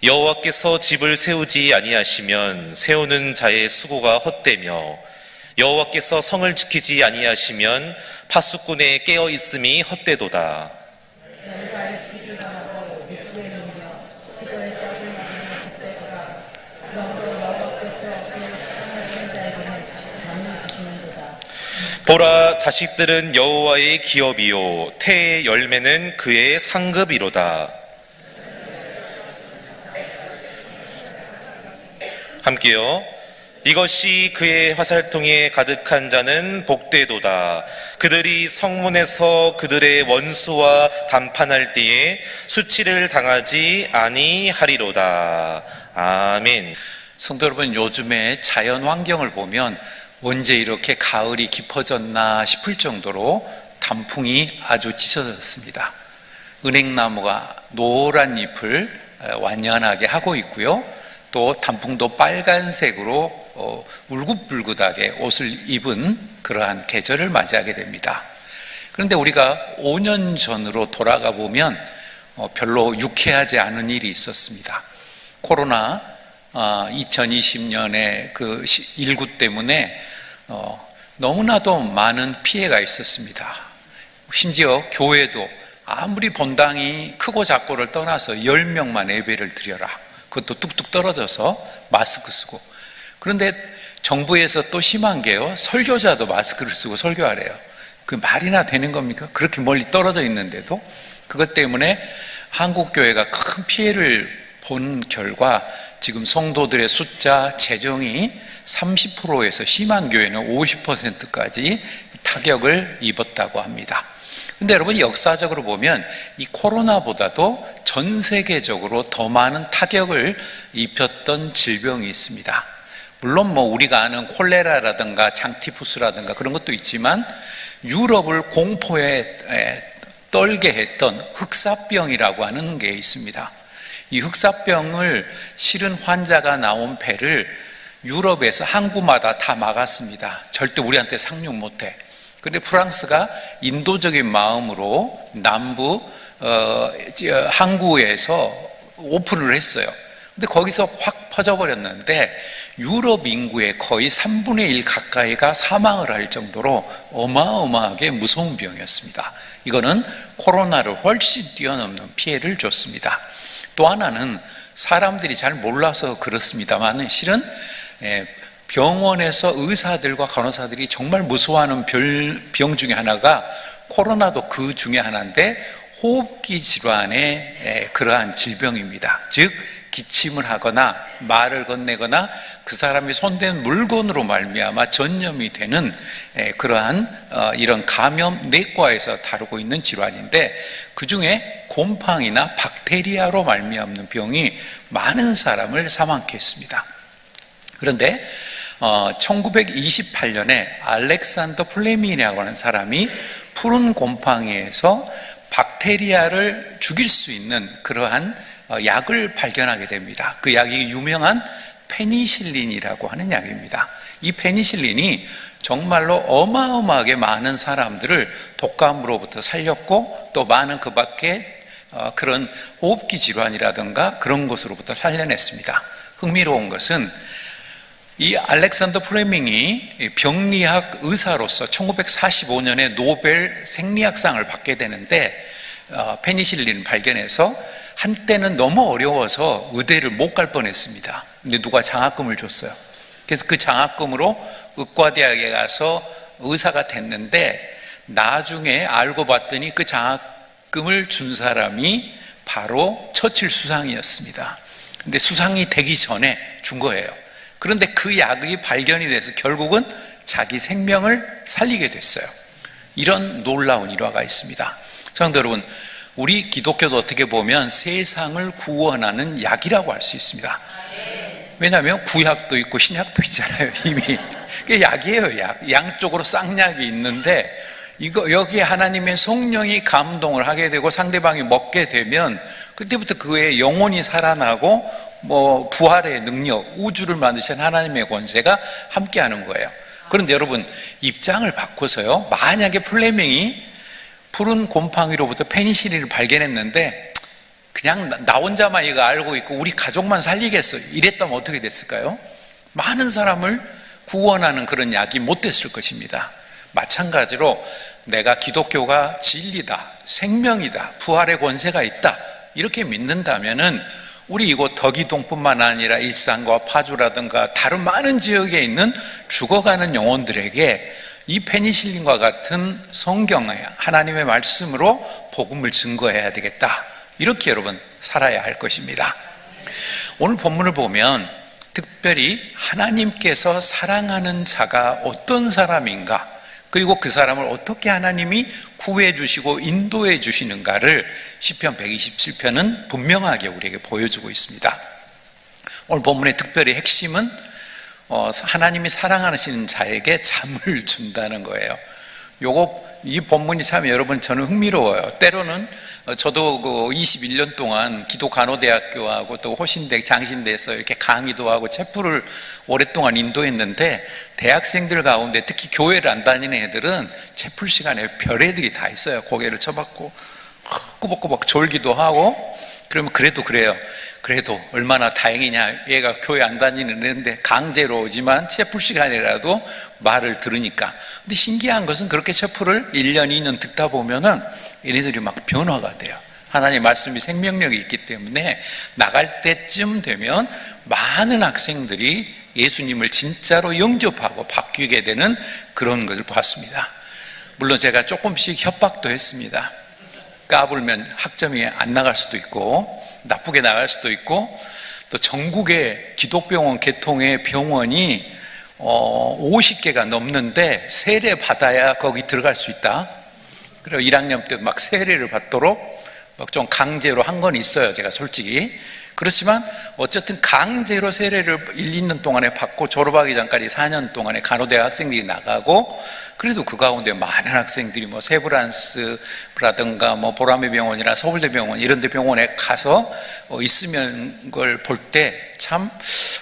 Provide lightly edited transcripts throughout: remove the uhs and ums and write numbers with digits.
여호와께서 집을 세우지 아니하시면 세우는 자의 수고가 헛되며 여호와께서 성을 지키지 아니하시면 파수꾼의 깨어 있음이 헛되도다. 보라, 자식들은 여호와의 기업이요 태의 열매는 그의 상급이로다. 함께요. 이것이 그의 화살통에 가득한 자는 복되도다. 그들이 성문에서 그들의 원수와 담판할 때에 수치를 당하지 아니하리로다. 아멘. 성도 여러분, 요즘에 자연 환경을 보면 언제 이렇게 가을이 깊어졌나 싶을 정도로 단풍이 아주 짙어졌습니다. 은행나무가 노란 잎을 완연하게 하고 있고요. 또 단풍도 빨간색으로 울긋불긋하게 옷을 입은 그러한 계절을 맞이하게 됩니다. 그런데 우리가 5년 전으로 돌아가 보면 별로 유쾌하지 않은 일이 있었습니다. 코로나 2020년에 그 19 때문에 너무나도 많은 피해가 있었습니다. 심지어 교회도 아무리 본당이 크고 작고를 떠나서 10명만 예배를 드려라, 그것도 뚝뚝 떨어져서 마스크 쓰고. 그런데 정부에서 또 심한 게요, 설교자도 마스크를 쓰고 설교하래요. 그 말이나 되는 겁니까? 그렇게 멀리 떨어져 있는데도. 그것 때문에 한국교회가 큰 피해를 본 결과 지금 성도들의 숫자, 재정이 30%에서 심한 교회는 50%까지 타격을 입었다고 합니다. 근데 여러분, 역사적으로 보면 이 코로나보다도 전 세계적으로 더 많은 타격을 입혔던 질병이 있습니다. 물론 우리가 아는 콜레라라든가 장티푸스라든가 그런 것도 있지만 유럽을 공포에 떨게 했던 흑사병이라고 하는 게 있습니다. 이 흑사병을 실은 환자가 나온 배를 유럽에서 항구마다 다 막았습니다. 절대 우리한테 상륙 못해. 그런데 프랑스가 인도적인 마음으로 남부 항구에서 오픈을 했어요. 근데 거기서 확 퍼져버렸는데 유럽 인구의 거의 3분의 1 가까이가 사망을 할 정도로 어마어마하게 무서운 병이었습니다. 이거는 코로나를 훨씬 뛰어넘는 피해를 줬습니다. 또 하나는 사람들이 잘 몰라서 그렇습니다만 실은 병원에서 의사들과 간호사들이 정말 무서워하는 병 중에 하나가 코로나도 그 중에 하나인데 호흡기 질환의 그러한 질병입니다. 즉 기침을 하거나 말을 건네거나 그 사람이 손댄 물건으로 말미암아 전염이 되는 그러한 이런 감염 내과에서 다루고 있는 질환인데, 그 중에 곰팡이나 박테리아로 말미암는 병이 많은 사람을 사망케 했습니다. 그런데 1928년에 알렉산더 플레밍이라고 하는 사람이 푸른 곰팡이에서 박테리아를 죽일 수 있는 그러한 약을 발견하게 됩니다. 그 약이 유명한 페니실린이라고 하는 약입니다. 이 페니실린이 정말로 어마어마하게 많은 사람들을 독감으로부터 살렸고 또 많은 그 밖에 그런 호흡기 질환이라든가 그런 것으로부터 살려냈습니다. 흥미로운 것은 이 알렉산더 플레밍이 병리학 의사로서 1945년에 노벨 생리학상을 받게 되는데 페니실린을 발견해서 한때는 너무 어려워서 의대를 못 갈 뻔했습니다. 근데 누가 장학금을 줬어요. 그래서 그 장학금으로 의과대학에 가서 의사가 됐는데 나중에 알고 봤더니 그 장학금을 준 사람이 바로 처칠 수상이었습니다. 근데 수상이 되기 전에 준 거예요. 그런데 그 약이 발견이 돼서 결국은 자기 생명을 살리게 됐어요. 이런 놀라운 일화가 있습니다. 성도 여러분, 우리 기독교도 어떻게 보면 세상을 구원하는 약이라고 할 수 있습니다. 왜냐하면 구약도 있고 신약도 있잖아요. 이미 그게 약이에요. 약. 양쪽으로 쌍약이 있는데 여기에 하나님의 성령이 감동을 하게 되고 상대방이 먹게 되면 그때부터 그의 영혼이 살아나고 부활의 능력, 우주를 만드신 하나님의 권세가 함께하는 거예요. 그런데 여러분, 입장을 바꿔서요, 만약에 플레밍이 푸른 곰팡이로부터 페니실린을 발견했는데 그냥 나 혼자만 이거 알고 있고 우리 가족만 살리겠어 이랬다면 어떻게 됐을까요? 많은 사람을 구원하는 그런 약이 못 됐을 것입니다. 마찬가지로 내가 기독교가 진리다, 생명이다, 부활의 권세가 있다 이렇게 믿는다면은 우리 이곳 덕이동뿐만 아니라 일산과 파주라든가 다른 많은 지역에 있는 죽어가는 영혼들에게 이 페니실린과 같은 성경의 하나님의 말씀으로 복음을 증거해야 되겠다. 이렇게 여러분 살아야 할 것입니다. 오늘 본문을 보면 특별히 하나님께서 사랑하는 자가 어떤 사람인가, 그리고 그 사람을 어떻게 하나님이 구해 주시고 인도해 주시는가를 시편 127편은 분명하게 우리에게 보여주고 있습니다. 오늘 본문의 특별히 핵심은 하나님이 사랑하시는 자에게 잠을 준다는 거예요. 이 본문이 참 여러분 저는 흥미로워요. 때로는 저도 그 21년 동안 기도 간호대학교하고 또 호신대, 장신대에서 이렇게 강의도 하고 체프를 오랫동안 인도했는데, 대학생들 가운데 특히 교회를 안 다니는 애들은 체풀 시간에 별애들이 다 있어요. 고개를 쳐박고 꾸벅꾸벅 졸기도 하고. 그러면 그래도 그래요. 그래도 얼마나 다행이냐, 얘가 교회 안 다니는 애인데 강제로 오지만 체풀 시간이라도 말을 들으니까. 근데 신기한 것은 그렇게 체풀을 1년 2년 듣다 보면은 얘네들이 막 변화가 돼요. 하나님의 말씀이 생명력이 있기 때문에 나갈 때쯤 되면 많은 학생들이 예수님을 진짜로 영접하고 바뀌게 되는 그런 것을 봤습니다. 물론 제가 조금씩 협박도 했습니다. 까불면 학점이 안 나갈 수도 있고 나쁘게 나갈 수도 있고, 또 전국의 기독병원 개통의 병원이 50개가 넘는데 세례 받아야 거기 들어갈 수 있다. 그리고 1학년 때 막 세례를 받도록 막 좀 강제로 한 건 있어요, 제가 솔직히. 그렇지만 어쨌든 강제로 세례를 1, 2년 동안에 받고 졸업하기 전까지 4년 동안에 간호대 학생들이 나가고, 그래도 그 가운데 많은 학생들이 뭐 세브란스라든가 뭐 보라매 병원이나 서울대 병원 이런 데 병원에 가서 있으면 걸 볼 때 참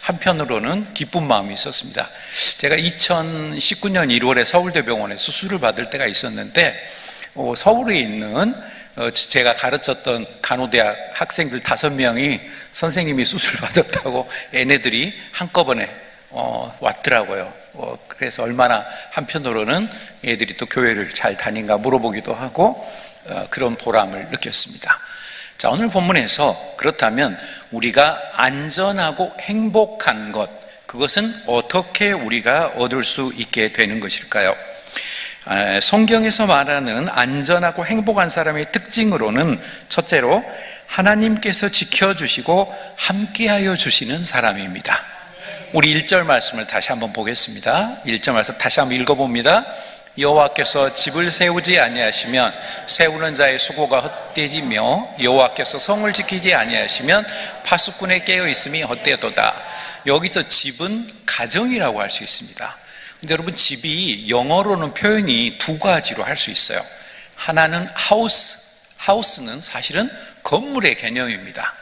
한편으로는 기쁜 마음이 있었습니다. 제가 2019년 1월에 서울대 병원에 수술을 받을 때가 있었는데, 서울에 있는 제가 가르쳤던 간호대학 학생들 5명이 선생님이 수술 받았다고 얘네들이 한꺼번에 왔더라고요. 그래서 얼마나 한편으로는 애들이 또 교회를 잘 다닌가 물어보기도 하고 그런 보람을 느꼈습니다. 자, 오늘 본문에서 그렇다면 우리가 안전하고 행복한 것, 그것은 어떻게 우리가 얻을 수 있게 되는 것일까요? 성경에서 말하는 안전하고 행복한 사람의 특징으로는 첫째로 하나님께서 지켜주시고 함께하여 주시는 사람입니다. 우리 1절 말씀을 다시 한번 보겠습니다. 1절 말씀 다시 한번 읽어봅니다. 여호와께서 집을 세우지 아니하시면 세우는 자의 수고가 헛되지며 여호와께서 성을 지키지 아니하시면 파수꾼의 깨어 있음이 헛되도다. 여기서 집은 가정이라고 할 수 있습니다. 근데 여러분, 집이 영어로는 표현이 두 가지로 할 수 있어요. 하나는 하우스는 사실은 건물의 개념입니다.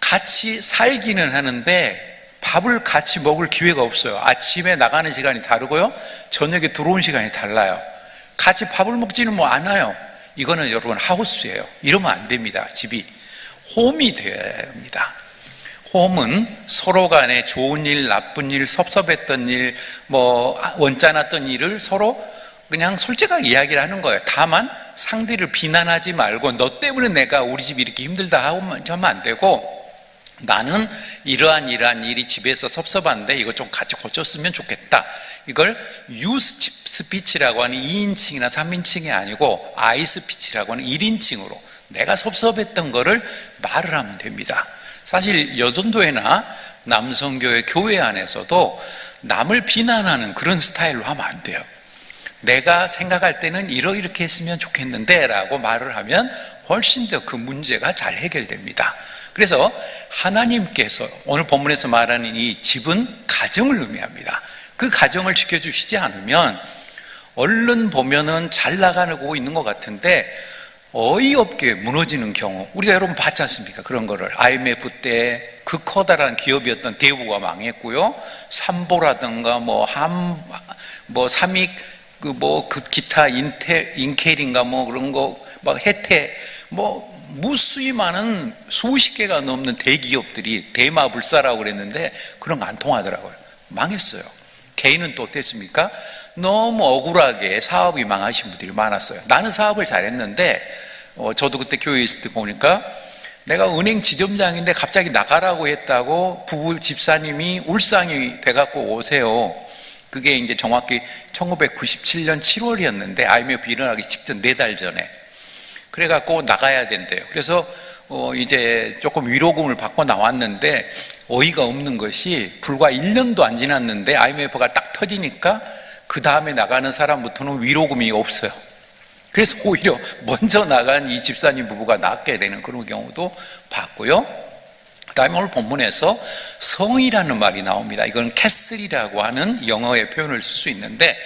같이 살기는 하는데 밥을 같이 먹을 기회가 없어요. 아침에 나가는 시간이 다르고요, 저녁에 들어온 시간이 달라요. 같이 밥을 먹지는 뭐 않아요. 이거는 여러분 하우스예요. 이러면 안 됩니다. 집이 홈이 되어야 합니다. 홈은 서로 간에 좋은 일, 나쁜 일, 섭섭했던 일, 뭐 원짠했던 일을 서로 그냥 솔직하게 이야기를 하는 거예요. 다만 상대를 비난하지 말고 너 때문에 내가 우리 집이 이렇게 힘들다 하면 안 되고, 나는 이러한 일이 집에서 섭섭한데 이거 좀 같이 고쳤으면 좋겠다. 이걸 유스피치라고 하는 2인칭이나 3인칭이 아니고 아이스피치라고 하는 1인칭으로 내가 섭섭했던 거를 말을 하면 됩니다. 사실 여전도회나 남성교회 교회 안에서도 남을 비난하는 그런 스타일로 하면 안 돼요. 내가 생각할 때는 이렇게 했으면 좋겠는데 라고 말을 하면 훨씬 더 그 문제가 잘 해결됩니다. 그래서 하나님께서 오늘 본문에서 말하는 이 집은 가정을 의미합니다. 그 가정을 지켜주시지 않으면 얼른 보면은 잘 나가고 있는 것 같은데 어이없게 무너지는 경우, 우리가 여러분 봤지 않습니까? 그런 거를. IMF 때 그 커다란 기업이었던 대우가 망했고요, 삼보라든가 삼익 기타 인켈인가 그런 거, 혜태 무수히 많은 수십 개가 넘는 대기업들이 대마불사라고 그랬는데 그런 거 안 통하더라고요. 망했어요. 개인은 또 어땠습니까? 너무 억울하게 사업이 망하신 분들이 많았어요. 나는 사업을 잘했는데 저도 그때 교회에 있을 때 보니까 내가 은행 지점장인데 갑자기 나가라고 했다고 부부 집사님이 울상이 돼갖고 오세요. 그게 이제 정확히 1997년 7월이었는데 IMF 일어나기 직전 4달 전에. 그래갖고 나가야 된대요. 그래서 이제 조금 위로금을 받고 나왔는데 어이가 없는 것이 불과 1년도 안 지났는데 IMF가 딱 터지니까 그 다음에 나가는 사람부터는 위로금이 없어요. 그래서 오히려 먼저 나간 이 집사님 부부가 낫게 되는 그런 경우도 봤고요. 그 다음에 오늘 본문에서 성이라는 말이 나옵니다. 이건 캐슬이라고 하는 영어의 표현을 쓸 수 있는데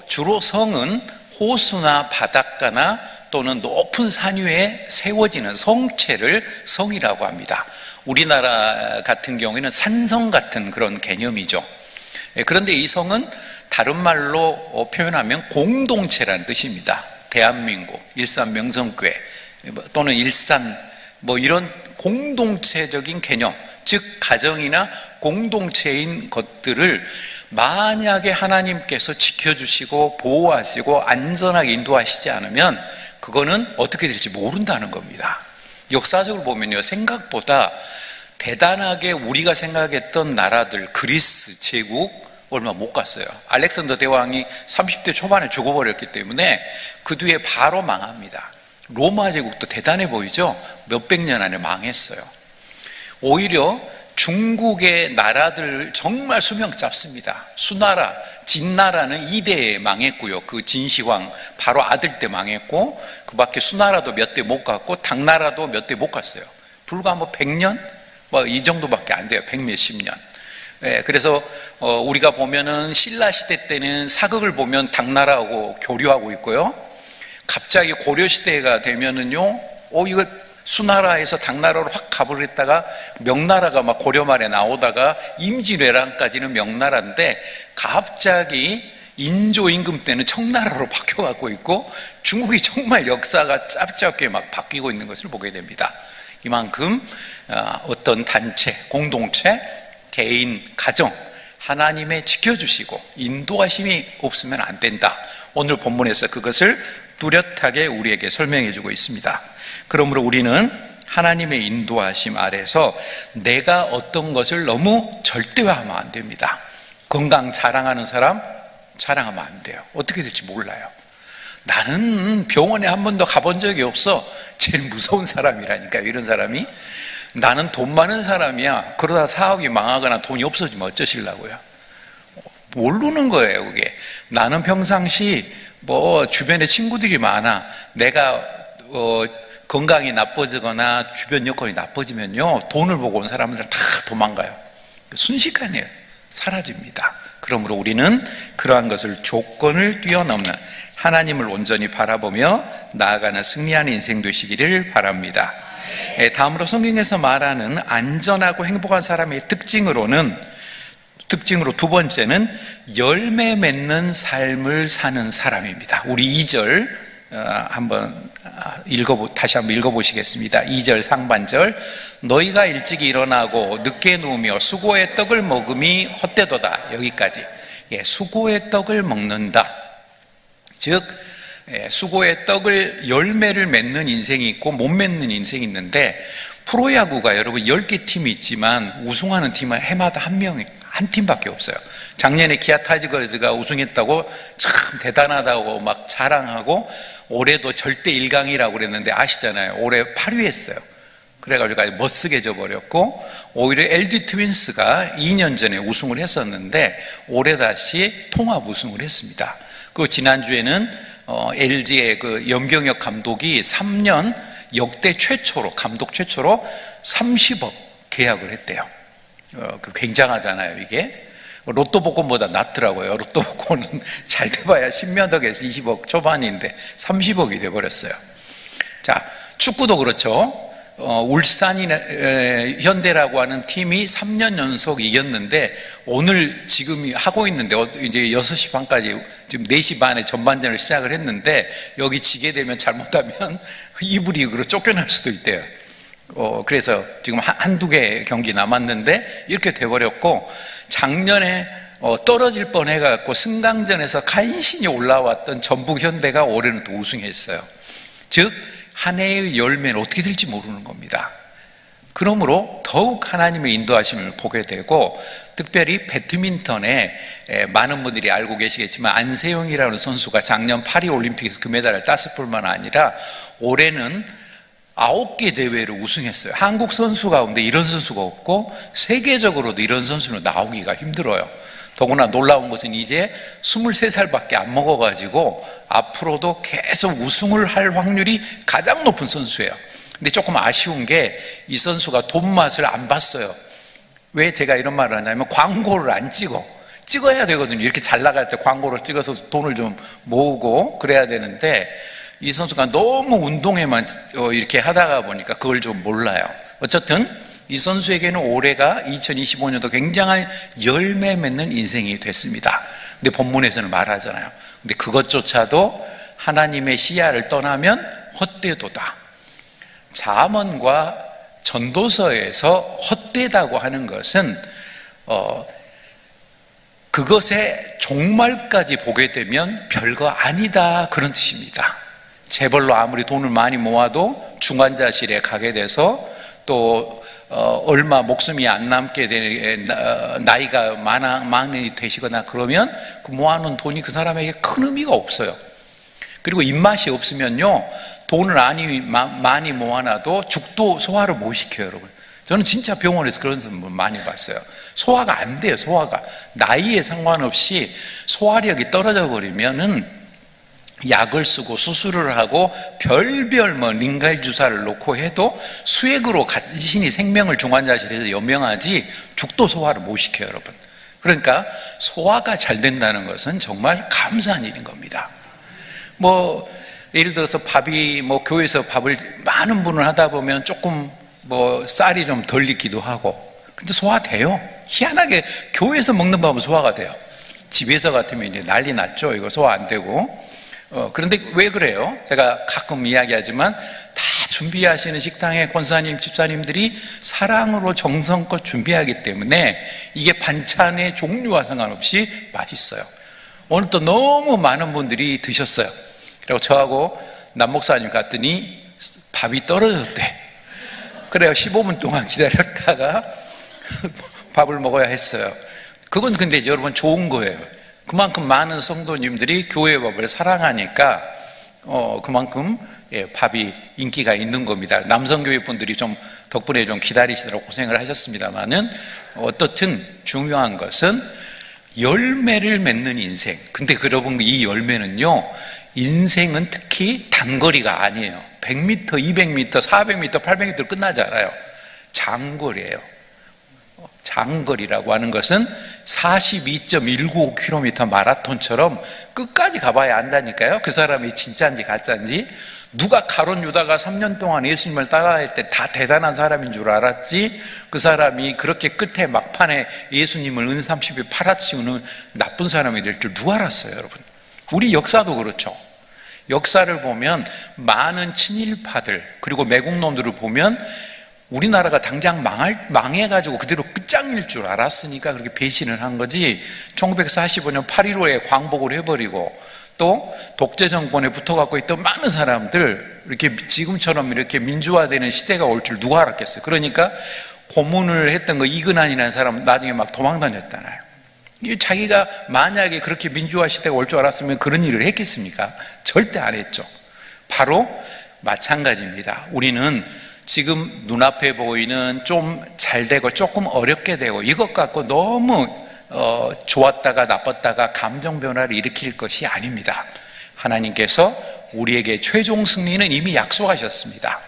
주로 성은 호수나 바닷가나 또는 높은 산 위에 세워지는 성체를 성이라고 합니다. 우리나라 같은 경우에는 산성 같은 그런 개념이죠. 그런데 이 성은 다른 말로 표현하면 공동체라는 뜻입니다. 대한민국, 일산 명성교회 또는 일산 이런 공동체적인 개념, 즉 가정이나 공동체인 것들을 만약에 하나님께서 지켜주시고 보호하시고 안전하게 인도하시지 않으면 그거는 어떻게 될지 모른다는 겁니다. 역사적으로 보면요, 생각보다 대단하게 우리가 생각했던 나라들, 그리스, 제국 얼마 못 갔어요. 알렉산더 대왕이 30대 초반에 죽어버렸기 때문에 그 뒤에 바로 망합니다. 로마 제국도 대단해 보이죠? 몇백 년 안에 망했어요. 오히려 중국의 나라들 정말 수명 짧습니다. 수나라, 진나라는 2대에 망했고요. 그 진시황 바로 아들 때 망했고, 그 밖에 수나라도 몇 대 못 갔고 당나라도 몇 대 못 갔어요. 불과 100년? 이 정도밖에 안 돼요. 100몇십 년. 그래서 우리가 보면은 신라 시대 때는 사극을 보면 당나라하고 교류하고 있고요. 갑자기 고려 시대가 되면은요, 이거 수나라에서 당나라로 확 가버렸다가 명나라가 막 고려 말에 나오다가 임진왜란까지는 명나라인데 갑자기 인조 임금 때는 청나라로 바뀌어가고 있고 중국이 정말 역사가 짧게 막 바뀌고 있는 것을 보게 됩니다. 이만큼 어떤 단체, 공동체, 개인, 가정 하나님의 지켜주시고 인도하심이 없으면 안 된다. 오늘 본문에서 그것을 뚜렷하게 우리에게 설명해 주고 있습니다. 그러므로 우리는 하나님의 인도하심 아래서 내가 어떤 것을 너무 절대화하면 안 됩니다. 건강 자랑하는 사람 자랑하면 안 돼요. 어떻게 될지 몰라요. 나는 병원에 한 번도 가본 적이 없어. 제일 무서운 사람이라니까요. 이런 사람이. 나는 돈 많은 사람이야. 그러다 사업이 망하거나 돈이 없어지면 어쩌시려고요. 모르는 거예요, 그게. 나는 평상시 주변에 친구들이 많아. 내가 건강이 나빠지거나 주변 여건이 나빠지면요, 돈을 보고 온 사람들 다 도망가요. 순식간에 사라집니다. 그러므로 우리는 그러한 것을 조건을 뛰어넘는 하나님을 온전히 바라보며 나아가는 승리하는 인생 되시기를 바랍니다. 다음으로 성경에서 말하는 안전하고 행복한 사람의 특징으로 두 번째는 열매 맺는 삶을 사는 사람입니다. 우리 2절 다시 한번 읽어보시겠습니다. 2절 상반절. 너희가 일찍 일어나고 늦게 누우며 수고의 떡을 먹음이 헛되도다. 여기까지. 수고의 떡을 먹는다. 즉 수고의 떡을 열매를 맺는 인생이 있고 못 맺는 인생이 있는데, 프로야구가 여러분 10개 팀이 있지만 우승하는 팀은 해마다 한 팀밖에 없어요. 작년에 기아 타이거즈가 우승했다고 참 대단하다고 막 자랑하고, 올해도 절대 1강이라고 그랬는데 아시잖아요. 올해 8위 했어요. 그래가지고 아주 멋쓰게져 버렸고, 오히려 LG 트윈스가 2년 전에 우승을 했었는데 올해 다시 통합 우승을 했습니다. 그 지난주에는 LG의 그 염경엽 감독이 3년 역대 감독 최초로 30억 계약을 했대요. 굉장하잖아요, 이게. 로또 복권보다 낫더라고요. 로또 복권은 잘 돼봐야 10몇 억에서 20억 초반인데 30억이 돼버렸어요. 자, 축구도 그렇죠. 울산이 현대라고 하는 팀이 3년 연속 이겼는데 오늘 지금 하고 있는데 이제 6시 반까지 지금 4시 반에 전반전을 시작을 했는데 여기 지게 되면 잘못하면 2부 리그로 쫓겨날 수도 있대요. 그래서 지금 한두 개 경기 남았는데 이렇게 돼버렸고 작년에 떨어질 뻔해갖고 승강전에서 간신히 올라왔던 전북 현대가 올해는 또 우승했어요. 즉 한 해의 열매는 어떻게 될지 모르는 겁니다. 그러므로 더욱 하나님의 인도하심을 보게 되고 특별히 배드민턴에 많은 분들이 알고 계시겠지만 안세영이라는 선수가 작년 파리올림픽에서 금메달을 땄을 뿐만 아니라 올해는 9개 대회를 우승했어요. 한국 선수 가운데 이런 선수가 없고 세계적으로도 이런 선수는 나오기가 힘들어요. 더구나 놀라운 것은 이제 23살밖에 안 먹어가지고 앞으로도 계속 우승을 할 확률이 가장 높은 선수예요. 근데 조금 아쉬운 게 이 선수가 돈 맛을 안 봤어요. 왜 제가 이런 말을 하냐면 광고를 안 찍어야 되거든요. 이렇게 잘 나갈 때 광고를 찍어서 돈을 좀 모으고 그래야 되는데 이 선수가 너무 운동에만 이렇게 하다가 보니까 그걸 좀 몰라요. 어쨌든 이 선수에게는 올해가 2025년도 굉장한 열매 맺는 인생이 됐습니다. 근데 본문에서는 말하잖아요. 근데 그것조차도 하나님의 시야를 떠나면 헛되도다. 잠언과 전도서에서 헛되다고 하는 것은 그것의 종말까지 보게 되면 별거 아니다 그런 뜻입니다. 재벌로 아무리 돈을 많이 모아도 중환자실에 가게 돼서 또 얼마 목숨이 안 남게 되는 나이가 많이 되시거나 그러면 그 모아놓은 돈이 그 사람에게 큰 의미가 없어요. 그리고 입맛이 없으면요 돈을 많이 모아놔도 죽도 소화를 못 시켜요. 여러분, 저는 진짜 병원에서 그런 사람 많이 봤어요. 소화가 안 돼요. 소화가 나이에 상관없이 소화력이 떨어져 버리면은 약을 쓰고 수술을 하고 별별 링갈 주사를 놓고 해도 수액으로 간신히 생명을 중환자실에서 연명하지 죽도 소화를 못 시켜요. 여러분, 그러니까 소화가 잘 된다는 것은 정말 감사한 일인 겁니다. 예를 들어서 밥이 교회에서 밥을 많은 분을 하다 보면 조금 쌀이 좀 덜 익기도 하고 근데 소화돼요. 희한하게 교회에서 먹는 밥은 소화가 돼요. 집에서 같으면 이제 난리 났죠. 이거 소화 안 되고. 그런데 왜 그래요? 제가 가끔 이야기하지만 다 준비하시는 식당의 권사님, 집사님들이 사랑으로 정성껏 준비하기 때문에 이게 반찬의 종류와 상관없이 맛있어요. 오늘 또 너무 많은 분들이 드셨어요. 그리고 저하고 남 목사님 갔더니 밥이 떨어졌대. 그래요. 15분 동안 기다렸다가 밥을 먹어야 했어요. 그건 근데 여러분 좋은 거예요. 그만큼 많은 성도님들이 교회 밥을 사랑하니까 그만큼 밥이 인기가 있는 겁니다. 남성교회 분들이 좀 덕분에 좀 기다리시느라고 고생을 하셨습니다만은 어떻든 중요한 것은 열매를 맺는 인생. 근데 여러분 이 열매는요 인생은 특히 단거리가 아니에요. 100m, 200m, 400m, 800m 끝나지 않아요. 장거리예요. 장거리라고 하는 것은 42.195km 마라톤처럼 끝까지 가봐야 안다니까요. 그 사람이 진짜인지 가짜인지. 누가 가론 유다가 3년 동안 예수님을 따라할 때 다 대단한 사람인 줄 알았지, 그 사람이 그렇게 끝에 막판에 예수님을 은30에 팔아치우는 나쁜 사람이 될 줄 누가 알았어요. 여러분, 우리 역사도 그렇죠. 역사를 보면 많은 친일파들 그리고 매국놈들을 보면 우리나라가 당장 망해가지고 그대로 끝장일 줄 알았으니까 그렇게 배신을 한 거지. 1945년 8.15에 광복을 해버리고 또 독재 정권에 붙어갖고 있던 많은 사람들 이렇게 지금처럼 이렇게 민주화되는 시대가 올 줄 누가 알았겠어요. 그러니까 고문을 했던 거 이근한이라는 사람 나중에 막 도망다녔잖아요. 자기가 만약에 그렇게 민주화 시대가 올 줄 알았으면 그런 일을 했겠습니까? 절대 안 했죠. 바로 마찬가지입니다. 우리는 지금 눈앞에 보이는 좀 잘 되고 조금 어렵게 되고 이것 갖고 너무 좋았다가 나빴다가 감정 변화를 일으킬 것이 아닙니다. 하나님께서 우리에게 최종 승리는 이미 약속하셨습니다.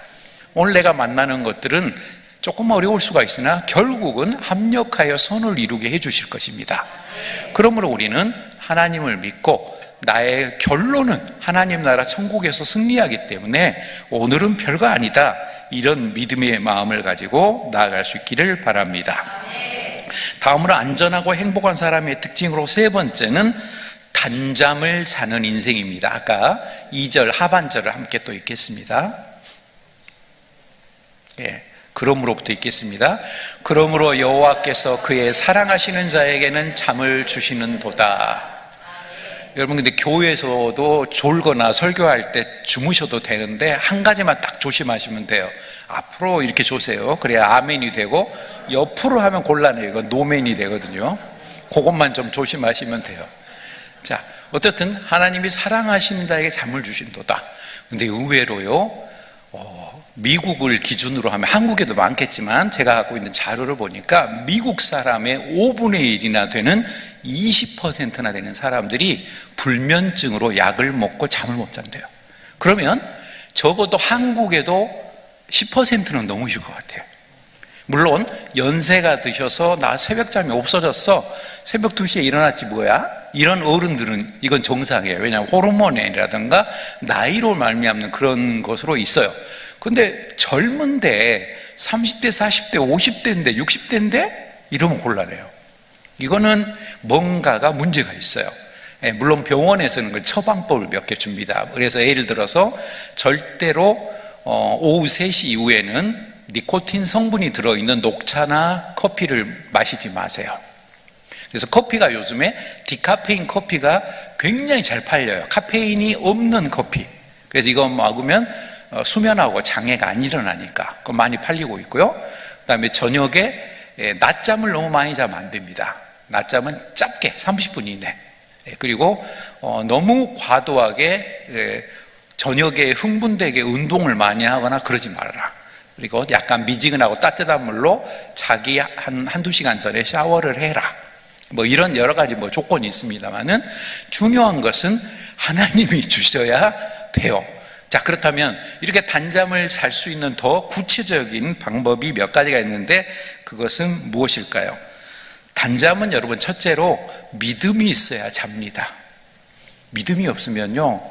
오늘 내가 만나는 것들은 조금 어려울 수가 있으나 결국은 합력하여 선을 이루게 해주실 것입니다. 그러므로 우리는 하나님을 믿고 나의 결론은 하나님 나라 천국에서 승리하기 때문에 오늘은 별거 아니다, 이런 믿음의 마음을 가지고 나아갈 수 있기를 바랍니다. 다음으로 안전하고 행복한 사람의 특징으로 세 번째는 단잠을 자는 인생입니다. 아까 2절 하반절을 함께 또 읽겠습니다. 그러므로부터 읽겠습니다. 그러므로 여호와께서 그의 사랑하시는 자에게는 잠을 주시는도다. 여러분, 근데 교회에서도 졸거나 설교할 때 주무셔도 되는데 한 가지만 딱 조심하시면 돼요. 앞으로 이렇게 조세요. 그래야 아멘이 되고, 옆으로 하면 곤란해요. 이건 노멘이 되거든요. 그것만 좀 조심하시면 돼요. 자, 어쨌든 하나님이 사랑하시는 자에게 잠을 주신도다. 근데 의외로요, 미국을 기준으로 하면, 한국에도 많겠지만 제가 갖고 있는 자료를 보니까 미국 사람의 5분의 1이나 되는 20%나 되는 사람들이 불면증으로 약을 먹고 잠을 못 잔대요. 그러면 적어도 한국에도 10%는 넘으실 것 같아요. 물론 연세가 드셔서 나 새벽잠이 없어졌어, 새벽 2시에 일어났지 뭐야, 이런 어른들은 이건 정상이에요. 왜냐하면 호르몬이라든가 나이로 말미암는 그런 것으로 있어요. 근데 젊은데 30대, 40대, 50대인데 60대인데 이러면 곤란해요. 이거는 뭔가가 문제가 있어요. 물론 병원에서는 그 처방법을 몇 개 줍니다. 그래서 예를 들어서 절대로 오후 3시 이후에는 니코틴 성분이 들어있는 녹차나 커피를 마시지 마세요. 그래서 커피가 요즘에 디카페인 커피가 굉장히 잘 팔려요. 카페인이 없는 커피. 그래서 이거 먹으면 수면하고 장애가 안 일어나니까 그거 많이 팔리고 있고요. 그 다음에 저녁에 낮잠을 너무 많이 자면 안 됩니다. 낮잠은 짧게 30분 이내. 그리고 너무 과도하게 저녁에 흥분되게 운동을 많이 하거나 그러지 말아라. 그리고 약간 미지근하고 따뜻한 물로 자기 한두 시간 전에 샤워를 해라. 뭐 이런 여러 가지 조건이 있습니다만은 중요한 것은 하나님이 주셔야 돼요. 자, 그렇다면 이렇게 단잠을 잘 수 있는 더 구체적인 방법이 몇 가지가 있는데 그것은 무엇일까요? 단잠은 여러분 첫째로 믿음이 있어야 잡니다. 믿음이 없으면요,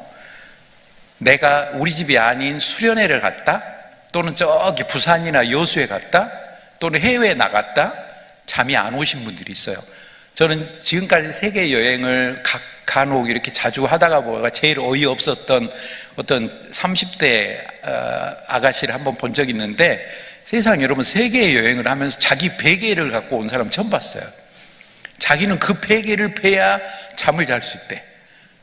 내가 우리 집이 아닌 수련회를 갔다, 또는 저기 부산이나 여수에 갔다, 또는 해외에 나갔다 잠이 안 오신 분들이 있어요. 저는 지금까지 세계 여행을 간혹 이렇게 자주 하다가 보니까 제일 어이없었던 어떤 30대 아가씨를 한번 본 적이 있는데, 세상에 여러분, 세계 여행을 하면서 자기 베개를 갖고 온 사람 처음 봤어요. 자기는 그 베개를 베야 잠을 잘 수 있대.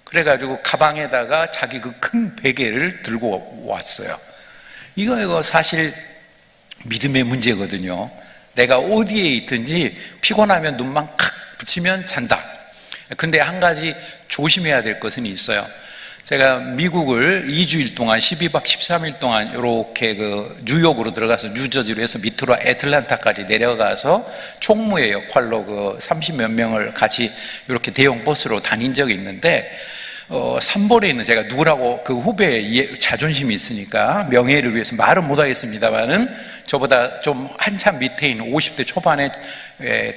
그래가지고 가방에다가 자기 그 큰 베개를 들고 왔어요. 이거 사실 믿음의 문제거든요. 내가 어디에 있든지 피곤하면 눈만 칵 붙이면 잔다. 근데 한 가지 조심해야 될 것은 있어요. 제가 미국을 2주일 동안 12박 13일 동안 이렇게 뉴욕으로 들어가서 뉴저지로 해서 밑으로 애틀랜타까지 내려가서 총무의 역할로 30몇 명을 같이 이렇게 대형 버스로 다닌 적이 있는데, 산볼에 있는, 제가 누구라고 그 후배의 자존심이 있으니까 명예를 위해서 말은 못하겠습니다만은 저보다 좀 한참 밑에 있는 50대 초반의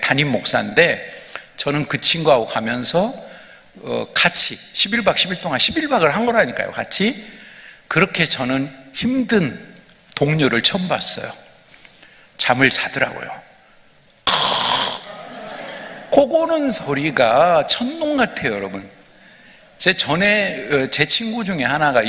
담임 목사인데, 저는 그 친구하고 가면서 같이 11박 10일 동안 11박을 한 거라니까요. 같이. 그렇게 저는 힘든 동료를 처음 봤어요. 잠을 자더라고요. 코 고는 소리가 천둥 같아요, 여러분. 제 친구 중에 하나가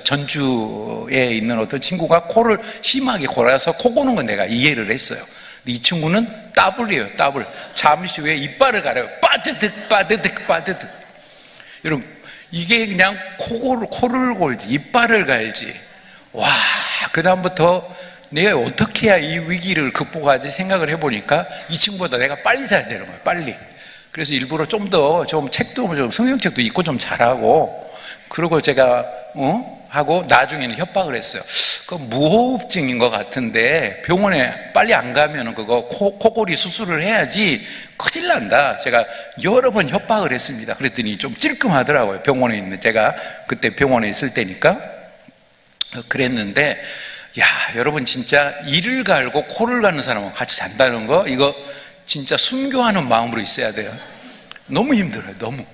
전주에 있는 어떤 친구가 코를 심하게 골아서 코 고는 건 내가 이해를 했어요. 근데 이 친구는 따블이에요, 따블. 잠시 후에 이빨을 가려요. 빠드득, 빠드득, 빠드득. 여러분, 이게 그냥 코를 골지, 이빨을 갈지. 와, 그다음부터 내가 어떻게 해야 이 위기를 극복하지 생각을 해보니까 이 친구보다 내가 빨리 자야 되는 거예요, 빨리. 그래서 일부러 좀 책도 좀 성경책도 읽고 좀 잘하고, 그러고 제가 하고 나중에는 협박을 했어요. 그 무호흡증인 것 같은데 병원에 빨리 안 가면은 그거 코골이 수술을 해야지 큰일 난다. 제가 여러 번 협박을 했습니다. 그랬더니 좀 찔끔하더라고요. 병원에 있는, 제가 그때 병원에 있을 때니까. 그랬는데, 야, 여러분, 진짜 이를 갈고 코를 가는 사람하고 같이 잔다는 거, 이거 진짜 순교하는 마음으로 있어야 돼요. 너무 힘들어요, 너무.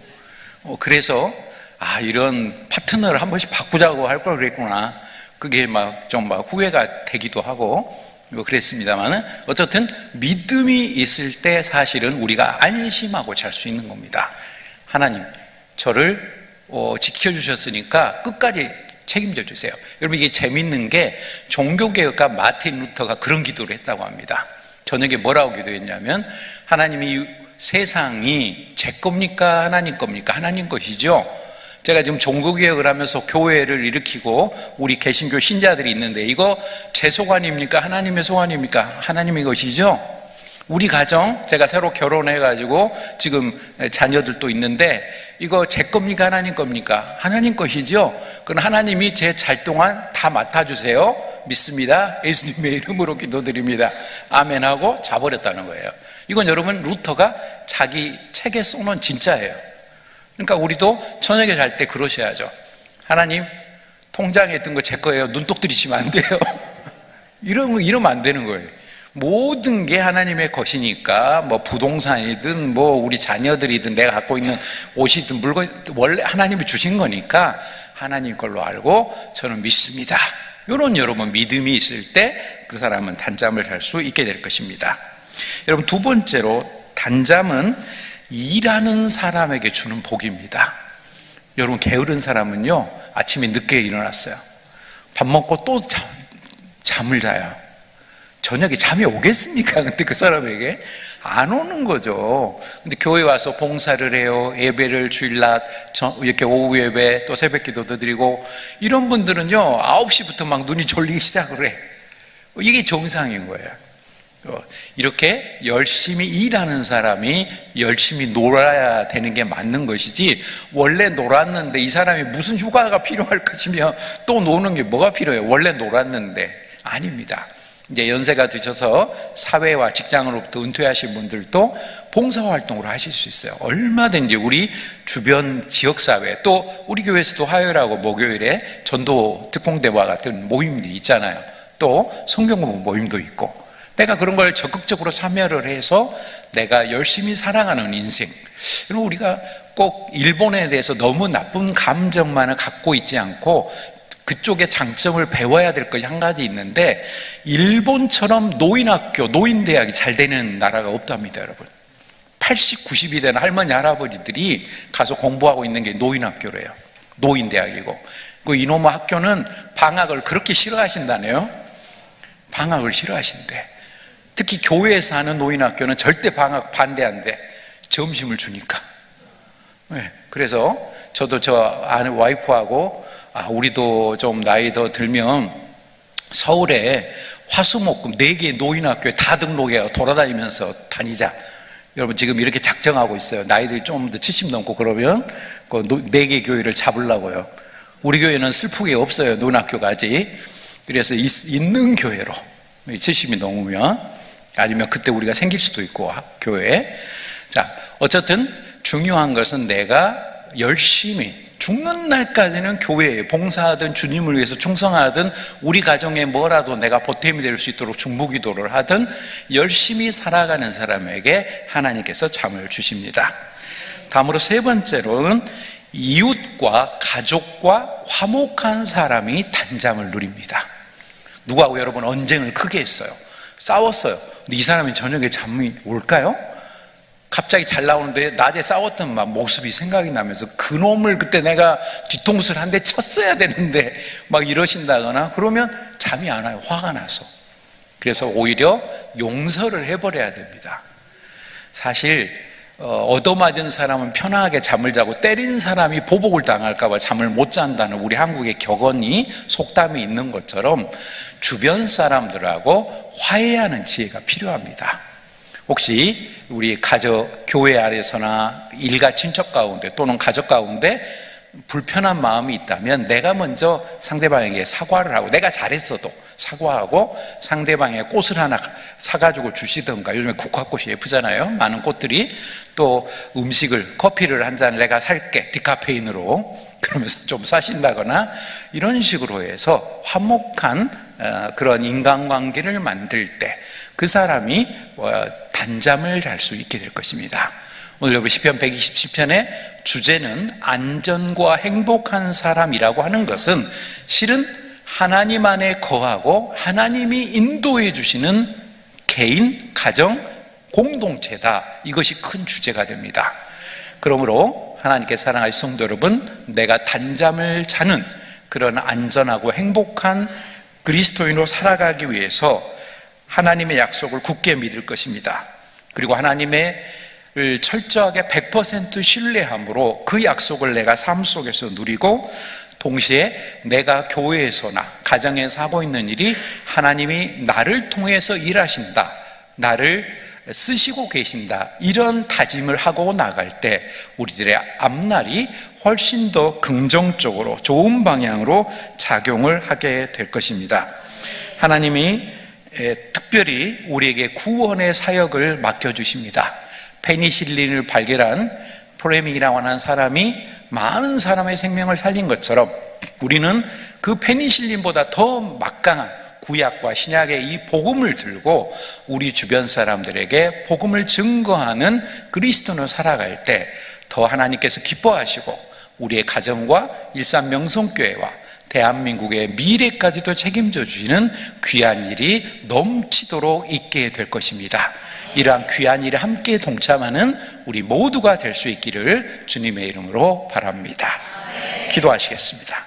그래서 이런 파트너를 한 번씩 바꾸자고 할 걸 그랬구나. 그게 좀 후회가 되기도 하고 그랬습니다만은 어쨌든 믿음이 있을 때 사실은 우리가 안심하고 잘 수 있는 겁니다. 하나님, 저를 지켜주셨으니까 끝까지 책임져 주세요. 여러분, 이게 재밌는 게 종교개혁가 마틴 루터가 그런 기도를 했다고 합니다. 저녁에 뭐라고 기도했냐면, 하나님이 세상이 제 겁니까? 하나님 겁니까? 하나님 것이죠. 제가 지금 종교개혁을 하면서 교회를 일으키고 우리 개신교 신자들이 있는데, 이거 제 소관입니까? 하나님의 소관입니까? 하나님의 것이죠. 우리 가정, 제가 새로 결혼해가지고 지금 자녀들도 있는데, 이거 제 겁니까? 하나님 겁니까? 하나님 것이죠. 그럼 하나님이 제 잘 동안 다 맡아주세요. 믿습니다. 예수님의 이름으로 기도드립니다. 아멘 하고 자버렸다는 거예요. 이건 여러분, 루터가 자기 책에 써놓은 진짜예요. 그러니까 우리도 저녁에 잘 때 그러셔야죠. 하나님, 통장에 든 거 제 거예요. 눈독 들이시면 안 돼요. 이러면 안 되는 거예요. 모든 게 하나님의 것이니까, 부동산이든 우리 자녀들이든 내가 갖고 있는 옷이든 물건, 원래 하나님이 주신 거니까 하나님 걸로 알고 저는 믿습니다. 이런 여러분 믿음이 있을 때 그 사람은 단잠을 잘 수 있게 될 것입니다. 여러분, 두 번째로 단잠은 일하는 사람에게 주는 복입니다. 여러분, 게으른 사람은요, 아침에 늦게 일어났어요. 밥 먹고 또 잠을 자요. 저녁에 잠이 오겠습니까? 근데 그 사람에게 안 오는 거죠. 근데 교회 와서 봉사를 해요. 예배를 주일날 이렇게 오후 예배 또 새벽 기도도 드리고, 이런 분들은요 9시부터 막 눈이 졸리기 시작을 해. 이게 정상인 거예요. 이렇게 열심히 일하는 사람이 열심히 놀아야 되는 게 맞는 것이지, 원래 놀았는데 이 사람이 무슨 휴가가 필요할 것이며 또 노는 게 뭐가 필요해요? 원래 놀았는데. 아닙니다. 이제 연세가 드셔서 사회와 직장으로부터 은퇴하신 분들도 봉사활동으로 하실 수 있어요. 얼마든지 우리 주변 지역사회, 또 우리 교회에서도 화요일하고 목요일에 전도 특공대와 같은 모임들이 있잖아요. 또 성경공부 모임도 있고, 내가 그런 걸 적극적으로 참여를 해서 내가 열심히 살아가는 인생. 그리고 우리가 꼭 일본에 대해서 너무 나쁜 감정만을 갖고 있지 않고 그쪽의 장점을 배워야 될 것이 한 가지 있는데, 일본처럼 노인학교, 노인대학이 잘 되는 나라가 없답니다, 여러분. 80, 90이 되는 할머니, 할아버지들이 가서 공부하고 있는 게 노인학교래요. 노인대학이고. 그 이놈의 학교는 방학을 그렇게 싫어하신다네요. 방학을 싫어하신대. 특히 교회에서 하는 노인학교는 절대 방학 반대한대. 점심을 주니까. 네, 그래서 저도 저 아내 와이프하고, 우리도 좀 나이 더 들면 서울에 화수목금 4개 노인학교에 다 등록해요. 돌아다니면서 다니자. 여러분, 지금 이렇게 작정하고 있어요. 나이들이 좀 더 70 넘고 그러면 그 4개 교회를 잡으려고요. 우리 교회는 슬프게 없어요, 노인학교가 아직. 그래서 있는 교회로 70이 넘으면, 아니면 그때 우리가 생길 수도 있고 교회에. 자, 어쨌든 중요한 것은 내가 열심히 죽는 날까지는 교회에 봉사하든 주님을 위해서 충성하든 우리 가정에 뭐라도 내가 보탬이 될 수 있도록 중보기도를 하든 열심히 살아가는 사람에게 하나님께서 잠을 주십니다. 다음으로 세 번째로는 이웃과 가족과 화목한 사람이 단잠을 누립니다. 누구하고 여러분 언쟁을 크게 했어요. 싸웠어요. 근데 이 사람이 저녁에 잠이 올까요? 갑자기 잘 나오는데 낮에 싸웠던 모습이 생각이 나면서 그놈을 그때 내가 뒤통수를 한 대 쳤어야 되는데 막 이러신다거나 그러면 잠이 안 와요. 화가 나서. 그래서 오히려 용서를 해버려야 됩니다. 사실 얻어맞은 사람은 편하게 잠을 자고 때린 사람이 보복을 당할까 봐 잠을 못 잔다는 우리 한국의 격언이, 속담이 있는 것처럼 주변 사람들하고 화해하는 지혜가 필요합니다. 혹시 우리 교회 안에서나 일가 친척 가운데 또는 가족 가운데 불편한 마음이 있다면 내가 먼저 상대방에게 사과를 하고, 내가 잘했어도 사과하고 상대방의 꽃을 하나 사가지고 주시던가, 요즘에 국화꽃이 예쁘잖아요, 많은 꽃들이. 또 음식을, 커피를 한 잔 내가 살게, 디카페인으로, 그러면서 좀 사신다거나, 이런 식으로 해서 화목한 그런 인간관계를 만들 때 그 사람이 단잠을 잘 수 있게 될 것입니다. 오늘 여러분 시편 127편의 주제는 안전과 행복한 사람이라고 하는 것은 실은 하나님 안에 거하고 하나님이 인도해 주시는 개인, 가정, 공동체다. 이것이 큰 주제가 됩니다. 그러므로 하나님께 사랑하는 성도 여러분, 내가 단잠을 자는 그런 안전하고 행복한 그리스도인으로 살아가기 위해서 하나님의 약속을 굳게 믿을 것입니다. 그리고 하나님의 철저하게 100% 신뢰함으로 그 약속을 내가 삶 속에서 누리고, 동시에 내가 교회에서나 가정에서 하고 있는 일이 하나님이 나를 통해서 일하신다, 나를 쓰시고 계신다, 이런 다짐을 하고 나갈 때 우리들의 앞날이 훨씬 더 긍정적으로 좋은 방향으로 작용을 하게 될 것입니다. 하나님이 특별히 우리에게 구원의 사역을 맡겨주십니다. 페니실린을 발견한 플레밍이라고 하는 사람이 많은 사람의 생명을 살린 것처럼 우리는 그 페니실린보다 더 막강한 구약과 신약의 이 복음을 들고 우리 주변 사람들에게 복음을 증거하는 그리스도인으로 살아갈 때 더 하나님께서 기뻐하시고 우리의 가정과 일산 명성교회와 대한민국의 미래까지도 책임져 주시는 귀한 일이 넘치도록 있게 될 것입니다. 이러한 귀한 일에 함께 동참하는 우리 모두가 될 수 있기를 주님의 이름으로 바랍니다. 기도하시겠습니다.